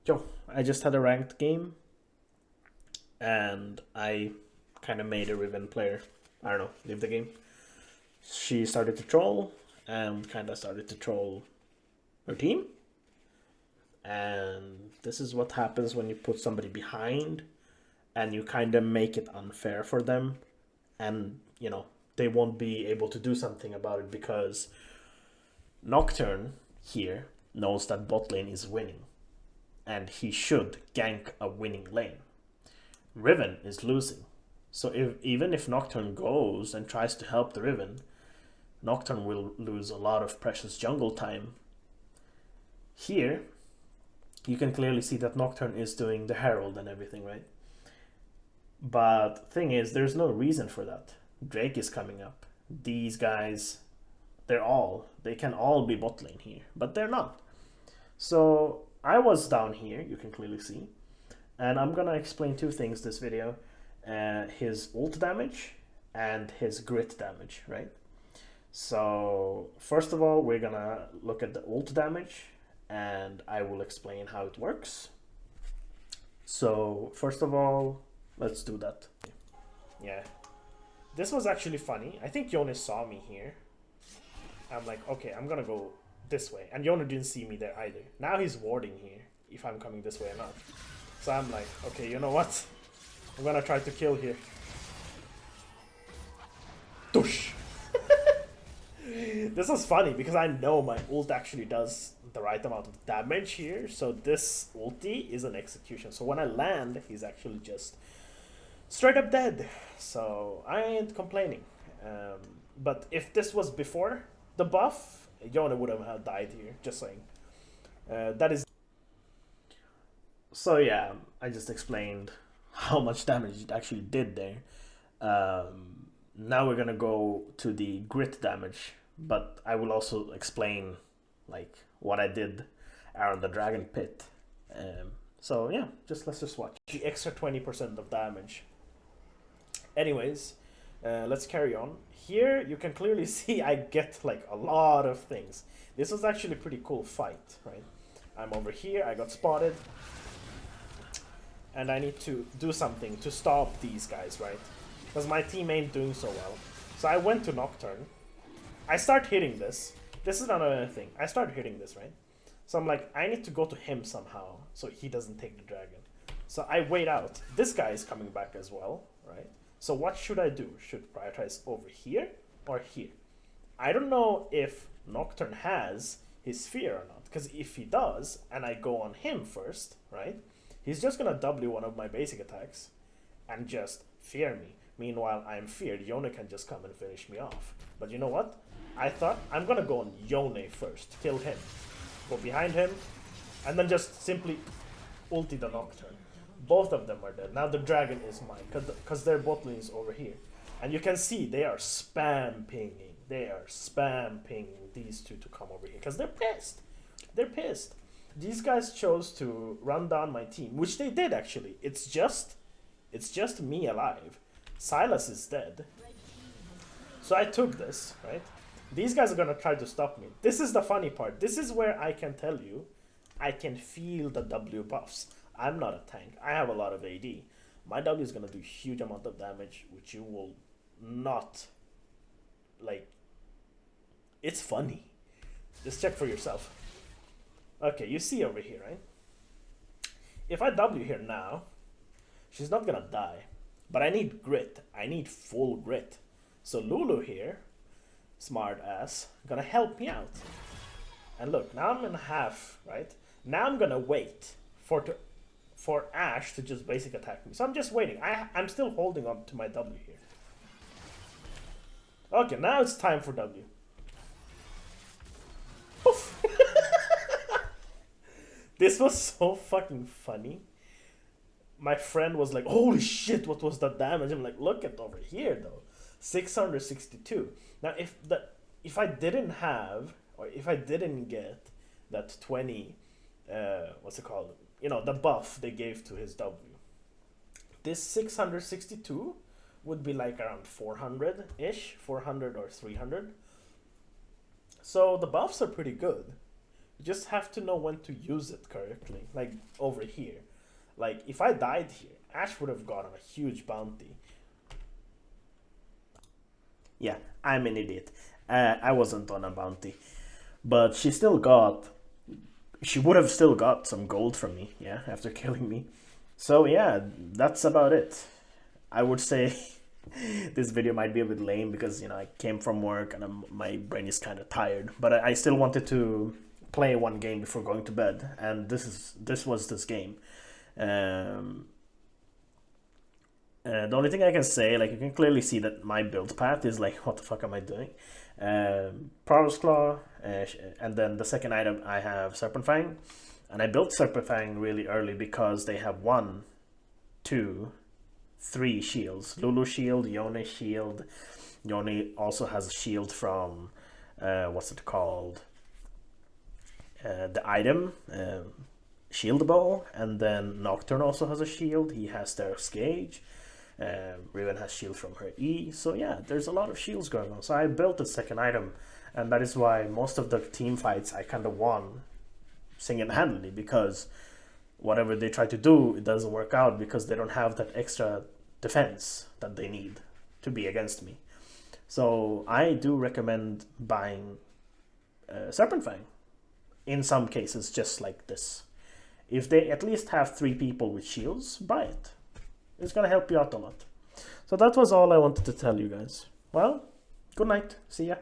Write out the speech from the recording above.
Yo, I just had a ranked game, and I kind of made a Riven player, I don't know, leave the game. She started to troll, and kind of started to troll her team. And this is what happens when you put somebody behind, and you kind of make it unfair for them. And, you know, they won't be able to do something about it because Nocturne here knows that bot lane is winning, and he should gank a winning lane. Riven is losing. So even if Nocturne goes and tries to help the Riven, Nocturne will lose a lot of precious jungle time. Here, you can clearly see that Nocturne is doing the Herald and everything, right? But thing is, there's no reason for that. Drake is coming up. These guys, they can all be bot lane here, but they're not. So I was down here, you can clearly see, and I'm gonna explain two things this video. His ult damage and his grit damage, right? So first of all, we're gonna look at the ult damage, and I will explain how it works. So first of all, let's do that. Yeah, this was actually funny. I think Jonas saw me here. I'm like, okay, I'm gonna go this way, and Jonas didn't see me there either. Now he's warding here if I'm coming this way or not. So I'm like, okay, you know what? I'm gonna try to kill here. Tush! This was funny because I know my ult actually does the right amount of damage here. So this ulti is an execution. So when I land, he's actually just straight up dead. So I ain't complaining. But if this was before the buff, Yona would have died here. Just saying. That is. So yeah, I just explained how much damage it actually did there. Now we're gonna go to the grit damage, but I will also explain like what I did around the dragon pit. So yeah, let's just watch the extra 20% of damage. Anyways, let's carry on. Here you can clearly see I get like a lot of things. This was actually a pretty cool fight, right? I'm over here, I got spotted, and I need to do something to stop these guys, right? Because my team ain't doing so well. So I went to Nocturne. I start hitting this. This is another thing. I start hitting this, right? So I'm like, I need to go to him somehow so he doesn't take the dragon. So I wait out. This guy is coming back as well, right? So what should I do? Should I prioritize over here or here? I don't know if Nocturne has his sphere or not. Because if he does, and I go on him first, right? He's just gonna W one of my basic attacks and just fear me. Meanwhile, I'm feared. Yone can just come and finish me off. But you know what? I thought I'm gonna go on Yone first, kill him, go behind him, and then just simply ulti the Nocturne. Both of them are dead. Now the dragon is mine, because their bot lane is over here. And you can see they are spam pinging. They are spam pinging these two to come over here, because they're pissed. They're pissed. These guys chose to run down my team, which they did actually. It's just me alive. Silas is dead. So I took this, right? These guys are gonna try to stop me. This is the funny part. This is where I can tell you, I can feel the W buffs. I'm not a tank. I have a lot of AD. My W is gonna do huge amount of damage, which you will not, like, it's funny. Just check for yourself. Okay, you see over here, right? If I W here now, she's not gonna die. But I need grit. I need full grit. So Lulu here, smart ass, gonna help me out. And look, now I'm in half, right? Now I'm gonna wait for Ashe to just basic attack me. So I'm just waiting. I'm still holding on to my W here. Okay, now it's time for W. Poof. This was so fucking funny. My friend was like, holy shit, what was that damage? I'm like, look at over here though. 662. Now if I didn't have, or if I didn't get that 20 what's it called? You know, the buff they gave to his W. This 662 would be like around 400-ish, 400 or 300. So the buffs are pretty good. You just have to know when to use it correctly. Like over here. Like if I died here, Ash would have gotten a huge bounty. Yeah, I'm an idiot. I wasn't on a bounty. But she would have still got some gold from me, yeah, after killing me. So yeah, that's about it. I would say this video might be a bit lame because, you know, I came from work and my brain is kind of tired. But I still wanted to play one game before going to bed, and this was this game. The only thing I can say, like, you can clearly see that my build path is like, what the fuck am I doing? Prowler's Claw, and then the second item I have Serpent Fang, and I built Serpent Fang really early because they have 1, 2, 3 shields. Lulu shield, Yone shield. Yone also has a shield from what's it called? The item, Shield Ball, and then Nocturne also has a shield. He has Theros Gauge. Riven has shield from her E. So yeah, there's a lot of shields going on. So I built the second item, and that is why most of the team fights I kind of won single-handedly, because whatever they try to do, it doesn't work out because they don't have that extra defense that they need to be against me. So I do recommend buying Serpent Fang in some cases, just like this. If they at least have 3 people with shields, buy it. It's gonna help you out a lot. So that was all I wanted to tell you guys. Well, good night. See ya.